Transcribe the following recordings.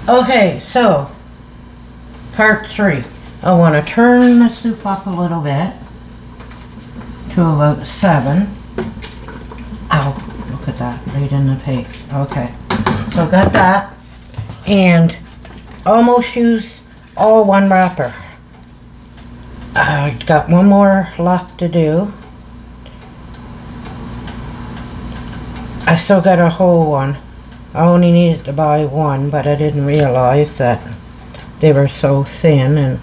Okay, so part 3. I want to turn the soup up a little bit to about 7. Ow, look at that, right in the face. Okay, so got that, and almost used all one wrapper. I got one more left to do. I still got a whole one. I only needed to buy one, but I didn't realize that they were so thin.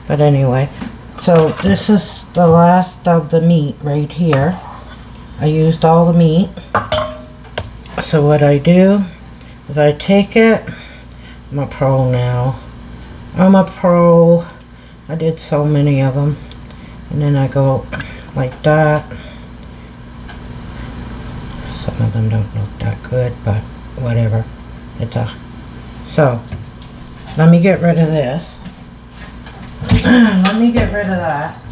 But anyway, so this is the last of the meat right here. I used all the meat. So what I do is I take it. I'm a pro now. I'm a pro. I did so many of them. And then I go like that. Some of them don't look that good, but whatever. So let me get rid of this. Let me get rid of that.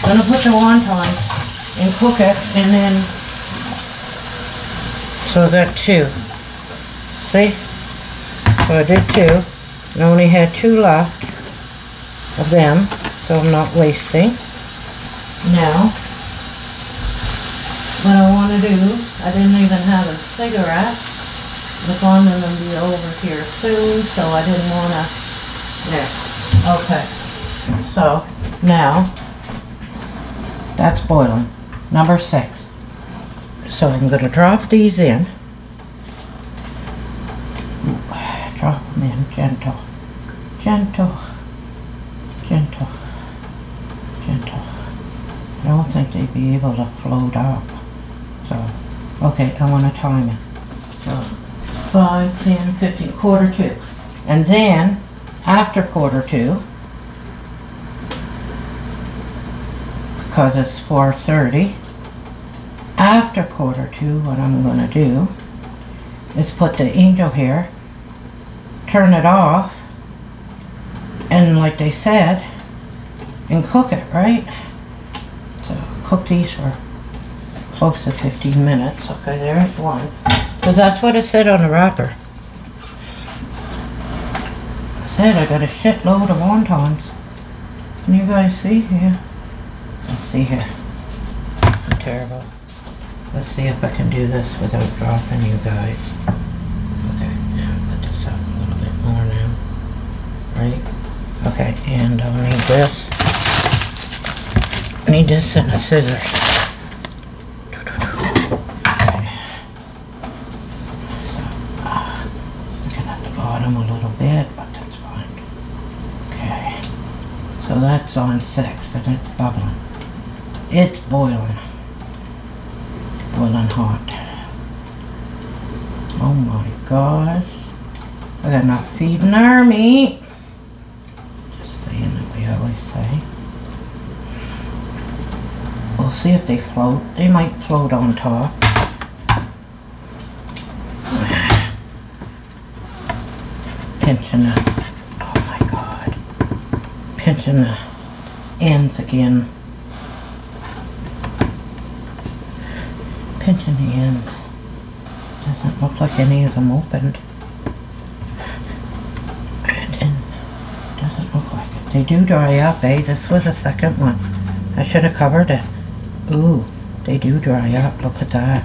I'm gonna put the wonton and cook it, and then so I got 2. See? So I did 2. I only had 2 left of them, so I'm not wasting. Now, what I want to do, I didn't even have a cigarette. The fun going to be over here soon, so I didn't want to. There. Okay. So now that's boiling. Number 6. So I'm going to drop these in. Drop them in gentle, gentle, gentle, gentle. I don't think they'd be able to float up. So, okay, I want to time it. So, 5, 10, 15, quarter 2. And then, after quarter 2, because it's 4:30, after quarter 2, what I'm going to do is put the angel hair, turn it off, and like they said, and cook it, right? So, cook these for close to 15 minutes. Okay, there's one. Because that's what it said on the wrapper. It said I got a shitload of wontons. Can you guys see here? Let's see here. I'm terrible. Let's see if I can do this without dropping you guys. Okay, now put this up a little bit more now. Right? Okay, and I'll need this. I need this and a scissors. A little bit, but that's fine. Okay, so that's on 6 and it's bubbling. It's boiling. Boiling hot. Oh my gosh. I got enough to feed an army. Just saying that we always say. We'll see if they float. They might float on top. Pinching the, oh my god, pinching the ends again. Pinching the ends. Doesn't look like any of them opened. And doesn't look like it. They do dry up, eh? This was the second one. I should have covered it. Ooh, they do dry up. Look at that.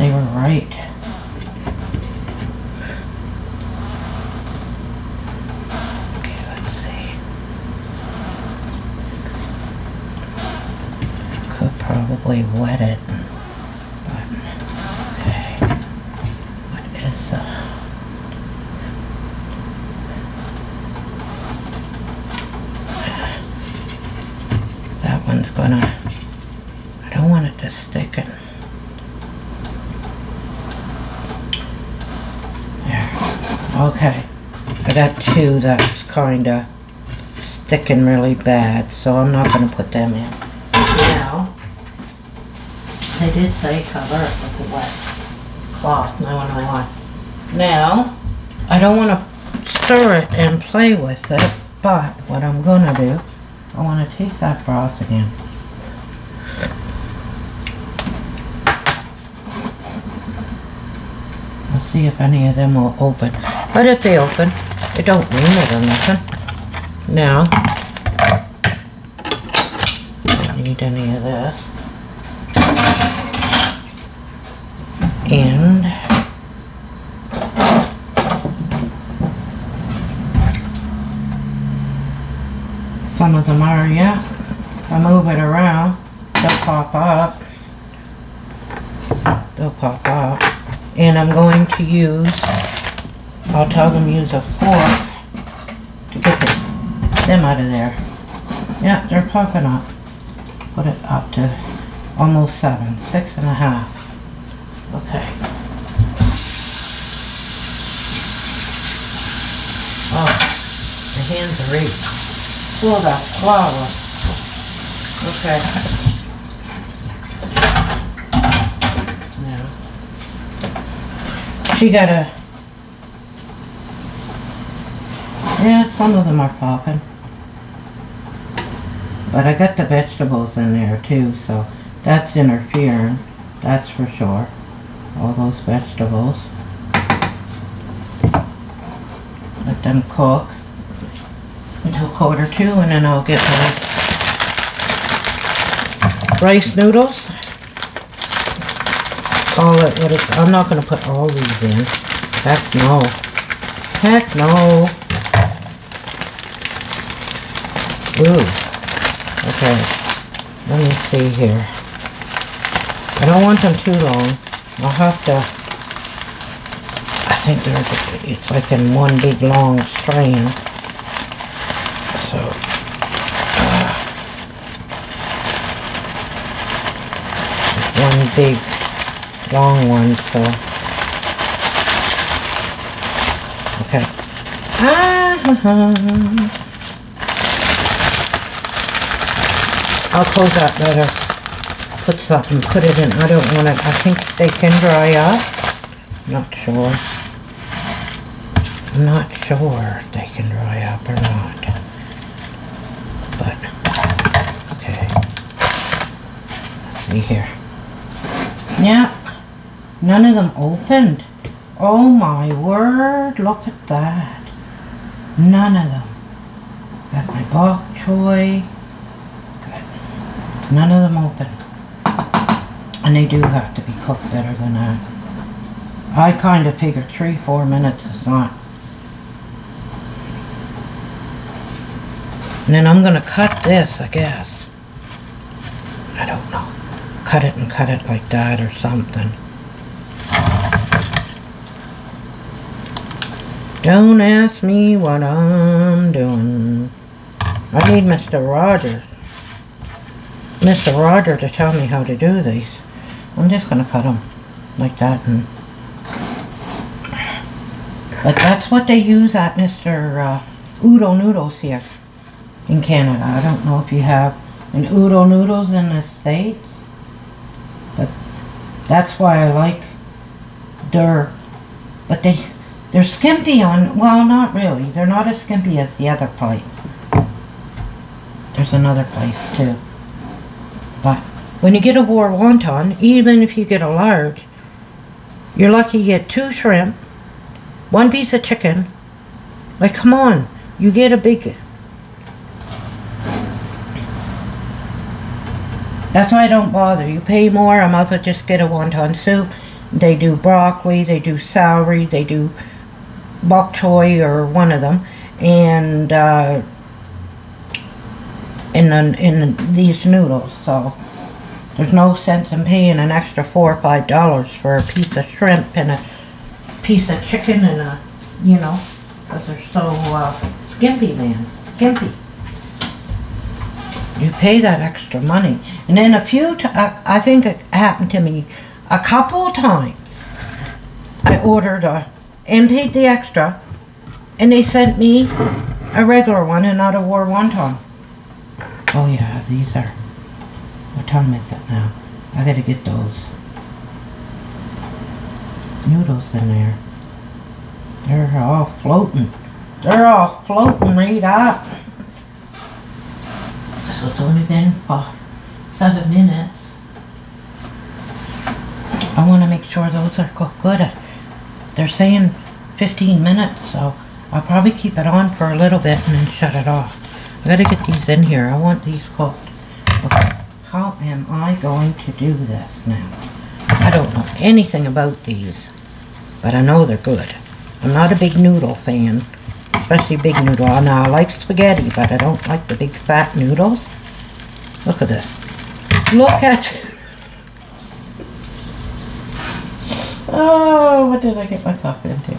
They were right. Probably wet it, but okay. What is that one's gonna, I don't want it to stick in. There. Okay. I got 2 that's kinda sticking really bad, so I'm not gonna put them in. Now, they did say cover it with a wet cloth, and I don't know why. Now, I don't want to stir it and play with it, but what I'm going to do, I want to taste that broth again. I'll see if any of them will open. But if they open, it don't mean it or nothing. Now, don't need any of this. And some of them are, yeah. If I move it around, they'll pop up. They'll pop up. And I'm going to use, I'll tell them use a fork to get them out of there. Yeah, they're popping up. Put it up to almost 7, 6.5. Okay. Oh, the hands are ready. Full of that flour. Okay. Now, she got a, yeah, some of them are popping. But I got the vegetables in there too, so that's interfering, that's for sure. All those vegetables. Let them cook until 1:45, and then I'll get my rice noodles. I'm not going to put all these in. Heck no. Heck no. Ooh. Okay. Let me see here. I don't want them too long. I'll have to, I think it's like in one big long strand. So, one big long one, so, okay. I'll close that better. Put something, put it in. I don't want it. I think they can dry up. Not sure. I'm not sure if they can dry up or not. But, okay. Let's see here. Yeah. None of them opened. Oh my word. Look at that. None of them. Got my bok choy. Good. None of them opened. And they do have to be cooked better than that. I kind of figure 3-4 minutes is not. And then I'm going to cut this, I guess. I don't know. Cut it and cut it like that or something. Don't ask me what I'm doing. I need Mr. Rogers. Mr. Roger to tell me how to do these. I'm just going to cut them like that. But that's what they use at Mr. Udo Noodles here in Canada. I don't know if you have an Udo Noodles in the States. But that's why I like their... But they're skimpy on... Well, not really. They're not as skimpy as the other place. There's another place too. But when you get a war wonton, even if you get a large, you're lucky you get 2 shrimp, 1 piece of chicken. Like, come on, you get a big... That's why I don't bother. You pay more, I might as well just get a wonton soup. They do broccoli, they do celery, they do bok choy or one of them, and in these noodles. So there's no sense in paying an extra $4 or $5 for a piece of shrimp and a piece of chicken and a, you know, because they're so skimpy, man, skimpy. You pay that extra money. And then a few I think it happened to me a couple times. I ordered and paid the extra, and they sent me a regular one and not a war wonton. Oh yeah, these are, what time is it now? I gotta get those noodles in there. They're all floating. They're all floating right up. So it's only been for 7 minutes. I want to make sure those are cooked good. they're saying 15 minutes, so I'll probably keep it on for a little bit and then shut it off. I gotta get these in here. I want these cooked. Okay, how am I going to do this now? I don't know anything about these, but I know they're good. I'm not a big noodle fan, especially big noodle. Now I like spaghetti, but I don't like the big fat noodles. Look at this. Look at... Oh, what did I get myself into?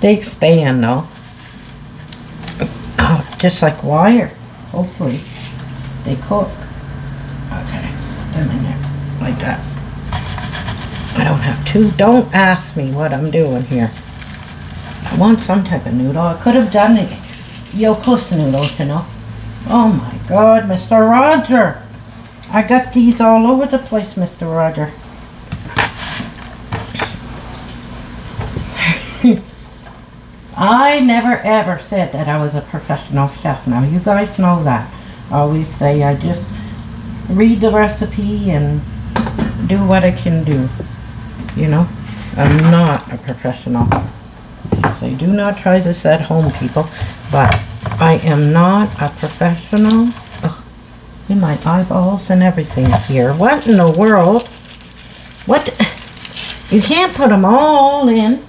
They expand though. Oh, just like wire. Hopefully they cook. Okay, put them in there like that. I don't have to. Don't ask me what I'm doing here. I want some type of noodle. I could have done it. Yolkless noodles, you know. Oh my God, Mr. Roger. I got these all over the place, Mr. Roger. I never ever said that I was a professional chef. Now you guys know that. I always say I just read the recipe and do what I can do. You know, I'm not a professional. So do not try this at home, people. But I am not a professional. Ugh, in my eyeballs and everything here. What in the world? What? You can't put them all in.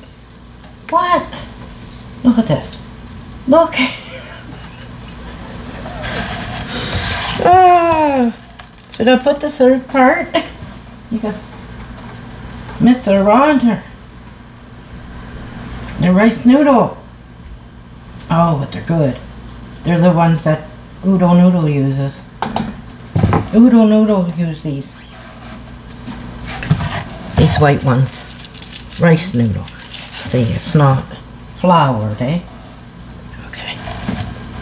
What? Look at this. Look. Should I put the third part? Because Mr. Roger, the rice noodle. Oh, but they're good. They're the ones that Oodle Noodle uses. Oodle Noodle use these. These white ones. Rice noodle. See, it's not floured, eh? Okay.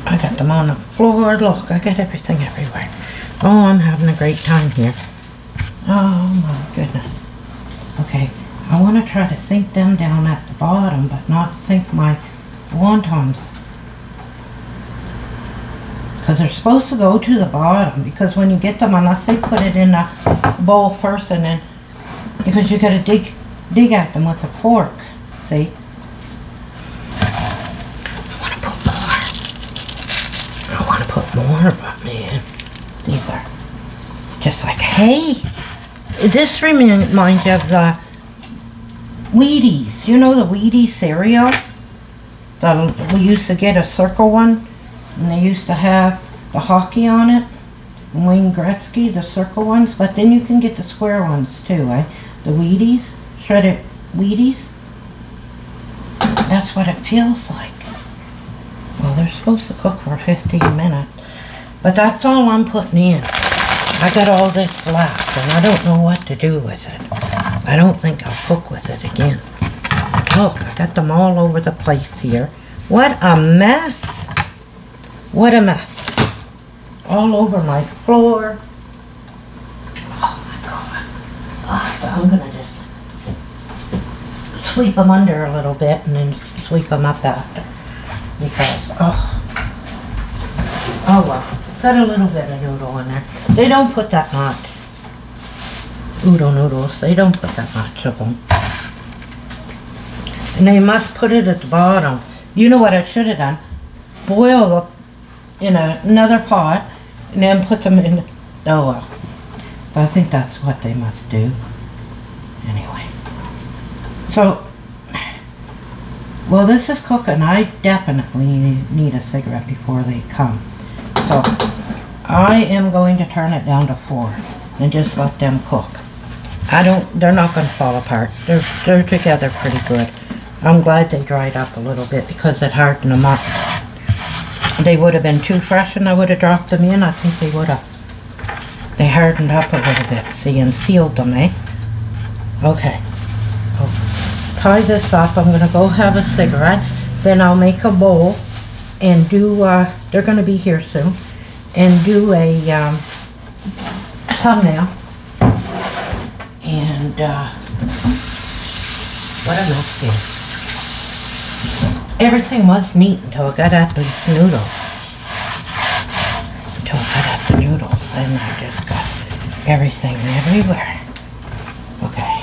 I got them on the floor. Look, I got everything everywhere. Oh, I'm having a great time here. Oh my goodness. Okay, I want to try to sink them down at the bottom, but not sink my wontons. Because they're supposed to go to the bottom, because when you get them, unless they put it in a bowl first and then, because you got to dig at them with a fork, see? I want to put more, but man, these are just like hay. This reminds you of the Wheaties. You know the Wheaties cereal? We used to get a circle one, and they used to have the hockey on it. And Wayne Gretzky, the circle ones, but then you can get the square ones too, eh? The Wheaties, shredded Wheaties. That's what it feels like. Well, they're supposed to cook for 15 minutes, but that's all I'm putting in. I got all this left, and I don't know what to do with it. I don't think I'll cook with it again. But look, I got them all over the place here. What a mess. What a mess. All over my floor. Oh my God. Oh, I'm going to just sweep them under a little bit and then sweep them up after. Because, oh well. Got a little bit of noodle in there. They don't put that much. Oodle noodles, they don't put that much of them. And they must put it at the bottom. You know what I should have done? Boil them in another pot and then put them in. Oh well. I think that's what they must do. Anyway. So, well, this is cooking. I definitely need a cigarette before they come. So, I am going to turn it down to 4 and just let them cook. They're not going to fall apart. They're together pretty good. I'm glad they dried up a little bit because it hardened them up. They would have been too fresh and I would have dropped them in. I think they would have. They hardened up a little bit, see, and sealed them, eh? Okay. I'll tie this up. I'm going to go have a cigarette. Then I'll make a bowl and do, they're going to be here soon, and do a thumbnail. And, what am I doing? Everything was neat until I got at these noodles. Until I got at the noodles, then I just got everything everywhere. Okay.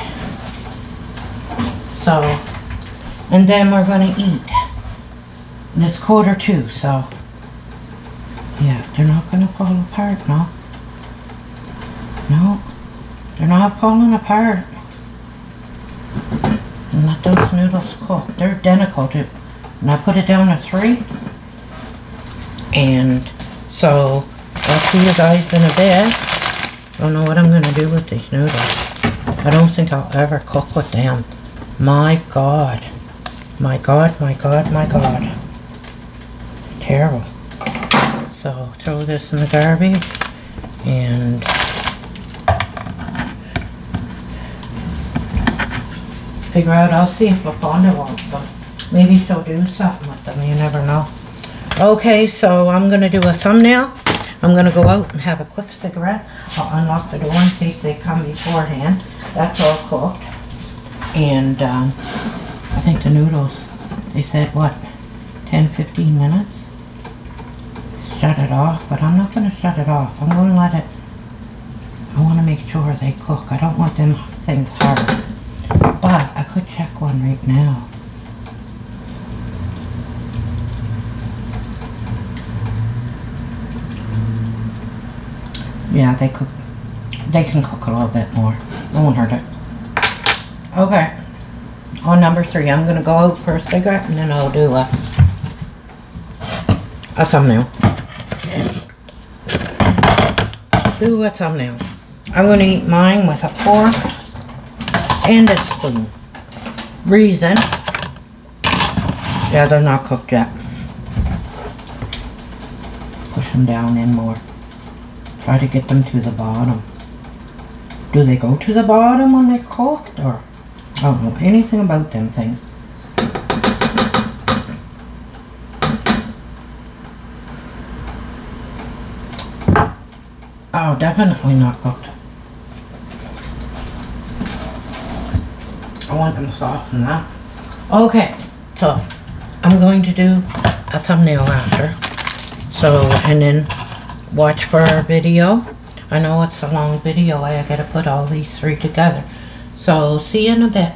So, And then we're gonna eat. And it's 1:45, so yeah, they're not gonna fall apart, no. No, they're not falling apart. And let those noodles cook. They're identical to, and I put it down to 3. And so I'll see you guys in a bit. Don't know what I'm gonna do with these noodles. I don't think I'll ever cook with them. My God. My God, my God, my God. Terrible. So throw this in the garbage and figure out, I'll see if LaFonda wants them. Maybe she'll do something with them, you never know. Okay, so I'm gonna do a thumbnail. I'm gonna go out and have a quick cigarette. I'll unlock the door in case they come beforehand. That's all cooked. And I think the noodles, they said what, 10-15 minutes? Shut it off, but I'm not gonna shut it off. I'm gonna let it, I wanna make sure they cook. I don't want them things hard. But I could check one right now. Yeah, they can cook a little bit more. It won't hurt it. Okay. On number 3, I'm gonna go out for a cigarette and then I'll do a thumbnail. Do a thumbnail. I'm gonna eat mine with a fork and a spoon. Reason, yeah, they're not cooked yet. Push them down in more. Try to get them to the bottom. Do they go to the bottom when they're cooked, or I don't know anything about them things. Oh, definitely not cooked. I want them soft and that. Okay, so I'm going to do a thumbnail after. So, and then watch for our video. I know it's a long video. I gotta put all these 3 together. So, see you in a bit.